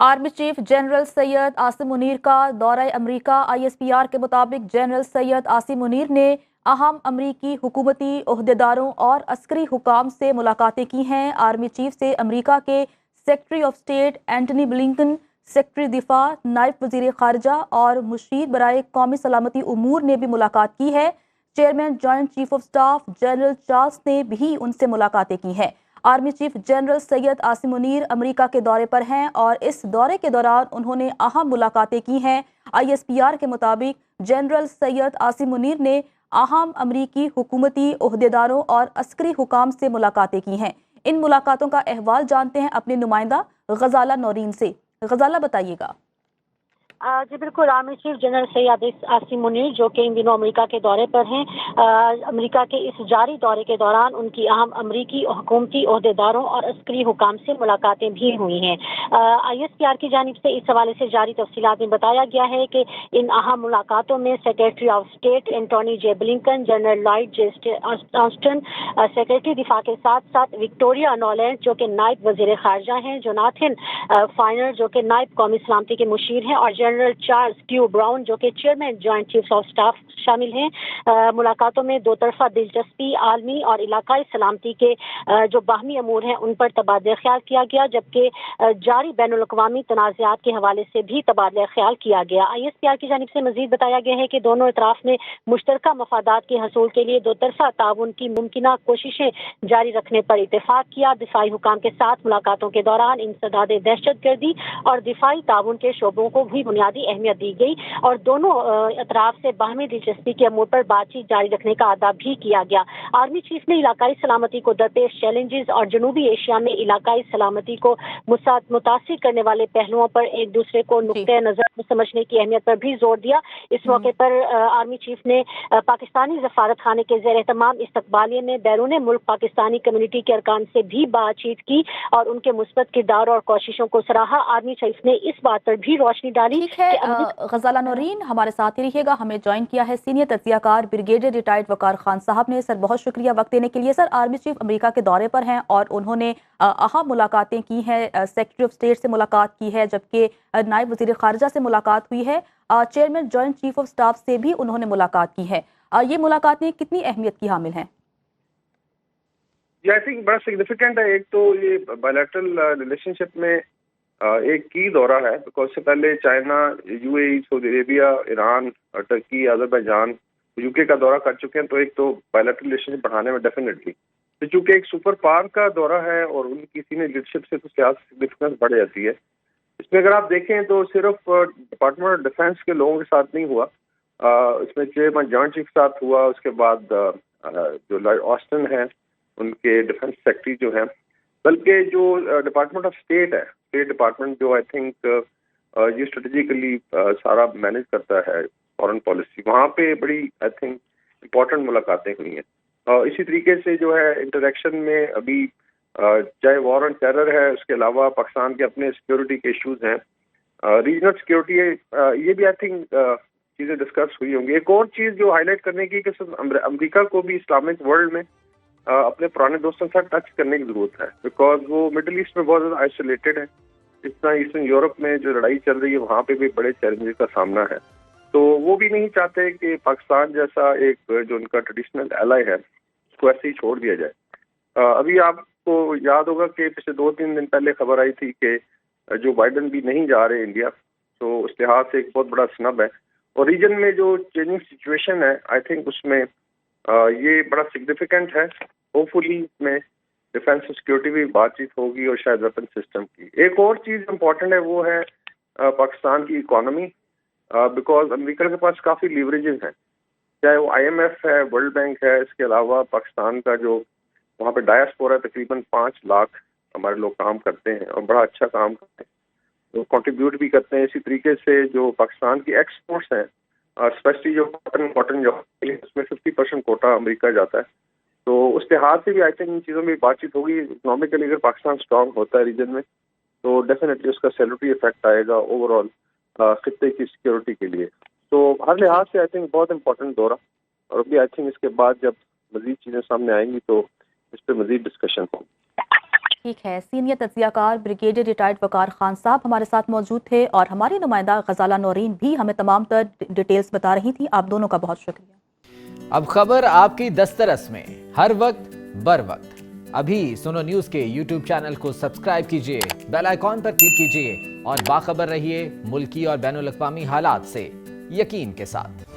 Army chief general Syed Asim Munir का दौरा अमरीका। ISPR के मुताबिक जनरल सैयद आसिम मुनीर ने अहम अमरीकी हुकूमती ओहदेदारों और अस्करी हुकाम से मुलाकातें की हैं। आर्मी चीफ से अमरीका के secretary of state Antony Blinken, secretary दिफा, नायब वजीर खारजा और मुशीर बराए कौमी सलामती उमूर ने भी मुलाकात की है। Chairman joint chief of staff general Charles ने भी उनसे मुलाकातें की हैं। Army chief general Syed Asim Munir America के दौरे पर हैं और इस दौरे के दौरान उन्होंने अहम मुलाकातें की हैं। ISPR के मुताबिक जनरल सैयद आसिम मुनीर ने अहम अमरीकी हुकूमती ओहदेदारों और अस्करी हुकाम से मुलाकातें की हैं। इन मुलाकातों का अहवाल जानते हैं अपने नुमाइंदा गजाला नौरीन से। गजाला, बताइएगा। जी बिल्कुल, army chief general Syed Asim Munir जो कि इन दिनों अमेरिका के दौरे पर हैं, अमेरिका के इस जारी दौरे के दौरान उनकी अहम अमरीकी हुकूमती ओहदेदारों और अस्करी हुकाम से मुलाकातें भी हुई हैं। ISPR की जानिब से इस हवाले से जारी तफसीलात में बताया गया है कि इन अहम मुलाकातों में secretary of state Antony J Blinken, general Lloyd J Austin, secretary दिफा के साथ साथ विक्टोरिया नोलैंड जो कि नायब वजीर खारजा हैं, जोनाथन फाइनर जो कि नायब कौमी सलामती के मुशीर हैं और जनरल चार्ल्स क्यू ब्राउन जो कि chairman joint chief of staff शामिल हैं। मुलाकातों में दो तरफा दिलचस्पी, आलमी और इलाकाई सलामती के जो बाहमी अमूर हैं उन पर तबादला ख्याल किया गया, जबकि जारी बैनुल-अक़वामी तनाज़ात के हवाले से भी तबादला ख्याल किया गया। ISPR की जानिब से मजीद बताया गया है कि दोनों अतराफ ने मुश्तरका मफादात के हसूल के लिए दो तरफा ताउन की मुमकिना कोशिशें जारी रखने पर इत्तेफाक किया। दिफाई हुकाम के साथ मुलाकातों के दौरान इंसदाद दहशतगर्दी और दिफाई ताउन के शोबों को भी बुनियादी अहमियत दी गई और दोनों अतराफ से बाहमी दिलचस्पी के अमूर पर बातचीत जारी रखने का आदा भी किया गया। आर्मी चीफ ने इलाकाई सलामती को दरपेश चैलेंजेस और जनूबी एशिया में इलाकाई सलामती को मुतासिर करने वाले पहलुओं पर एक दूसरे को नुक्ते नजर समझने की अहमियत पर भी जोर दिया। इस मौके पर आर्मी चीफ ने पाकिस्तानी सफारत खाने के ज़ेर एहतमाम इस्तकबालिये में बैरून मुल्क पाकिस्तानी कम्युनिटी के अरकान से भी बातचीत की और उनके मुस्बत किरदार और कोशिशों को सराहा। आर्मी चीफ ने इस बात पर भी रोशनी डाली। ठीक है गजाला नौरीन, हमारे साथ ही रहिएगा। हमें ज्वाइन किया है सीनियर तज्जियाकार ब्रिगेडियर रिटायर्ड वकार खान साहब ने। सर, बहुत शुक्रिया वक्त देने के लिए। सर, आर्मी चीफ अमेरिका के दौरे पर हैं और उन्होंने अहम मुलाकातें की हैं। सेक्रेटरी ऑफ स्टेट से मुलाकात की है, जबकि नायब वजीर खारजा से मुलाकात हुई है। Chairman joint chief of staff से भी उन्होंने मुलाकात की है। ये मुलाकातें कितनी अहमियत की हामिल हैं? आई थिंक बड़ा सिग्निफिकेंट है। एक तो ये बायलैटरल रिलेशनशिप में एक की दौरा है, बिकॉज से पहले China, UAE, Saudi Arabia, Iran, Turkey, Azerbaijan, UK का दौरा कर चुके हैं। तो एक तो बायलैटरल रिलेशनशिप बढ़ाने में डेफिनेटली, तो चूंकि एक सुपर पावर का दौरा है और उनकी सीनियर लीडरशिप से तो सिग्निफिकेंस बढ़ जाती है। इसमें अगर आप देखें तो सिर्फ डिपार्टमेंट ऑफ डिफेंस के लोगों के साथ नहीं हुआ, इसमें चेयरमैन जॉइंट चीफ के साथ हुआ, उसके बाद जो लॉयड ऑस्टिन है उनके डिफेंस सेक्रेटरी जो है, बल्कि जो डिपार्टमेंट ऑफ स्टेट है, स्टेट डिपार्टमेंट जो आई थिंक ये स्ट्रेटेजिकली सारा मैनेज करता है फॉरेन पॉलिसी, वहाँ पे बड़ी आई थिंक इम्पोर्टेंट मुलाकातें हुई हैं। इसी तरीके से जो है इंटरेक्शन में अभी चाहे वॉर ऑन टेरर है, उसके अलावा पाकिस्तान के अपने सिक्योरिटी के इश्यूज हैं, रीजनल सिक्योरिटी है, ये भी आई थिंक चीज़ें डिस्कस हुई होंगी। एक और चीज़ जो हाईलाइट करने की कि अमेरिका को भी इस्लामिक वर्ल्ड में अपने पुराने दोस्तों के साथ टच करने की जरूरत है, बिकॉज वो मिडिल ईस्ट में बहुत ज़्यादा आइसोलेटेड है। इस तरह ईस्टर्न यूरोप में जो लड़ाई चल रही है वहाँ पे भी बड़े चैलेंजेस का सामना है, तो वो भी नहीं चाहते कि पाकिस्तान जैसा एक जो उनका ट्रेडिशनल एलाई है उसको ऐसे ही छोड़ दिया जाए। अभी आपको याद होगा कि पिछले 2-3 दिन पहले खबर आई थी कि जो बाइडन भी नहीं जा रहे इंडिया, तो उस लिहाज से एक बहुत बड़ा स्नब है। और रीजन में जो चेंजिंग सिचुएशन है आई थिंक उसमें ये बड़ा सिग्निफिकेंट है। होपफुली इसमें डिफेंस सिक्योरिटी भी बातचीत होगी और शायद वेपन सिस्टम की। एक और चीज़ इम्पोर्टेंट है वो है पाकिस्तान की इकोनॉमी, बिकॉज अमेरिका के पास काफ़ी लीवरेजेस हैं, चाहे वो IMF है, वर्ल्ड बैंक है, इसके अलावा पाकिस्तान का जो वहाँ पे डायस्पोरा तकरीबन 5 लाख हमारे लोग काम करते हैं और बड़ा अच्छा काम करते हैं, तो कंट्रीब्यूट भी करते हैं। इसी तरीके से जो पाकिस्तान की एक्सपोर्ट्स हैं, स्पेशली जो कॉटन जो उसमें 50% कोटा अमेरिका जाता है, तो उस लिहाज से भी आई थिंक इन चीज़ों में बातचीत होगी। इकोनॉमिकली अगर पाकिस्तान स्ट्रांग होता है रीजन में तो डेफिनेटली उसका सैलरी इफेक्ट आएगा ओवरऑल खित्ते की सिक्योरिटी के लिए। तो हर लिहाज से आई थिंक बहुत इंपॉर्टेंट दौरा, और अभी आई थिंक इसके बाद जब मजीद चीज़ें सामने आएंगी तो इस पर मजीद डिस्कशन होगी। ٹھیک ہے، سینئر تجزیہ کار بریگیڈیئر ریٹائرڈ وقار خان صاحب ہمارے ساتھ موجود تھے اور ہماری نمائندہ غزالہ نورین بھی ہمیں تمام تر ڈیٹیلز بتا رہی تھی. آپ دونوں کا بہت شکریہ. اب خبر آپ کی دسترس میں، ہر وقت بر وقت. ابھی سنو نیوز کے یوٹیوب چینل کو سبسکرائب کیجئے، بیل آئیکن پر کلک کیجئے اور باخبر رہیے ملکی اور بین الاقوامی حالات سے یقین کے ساتھ.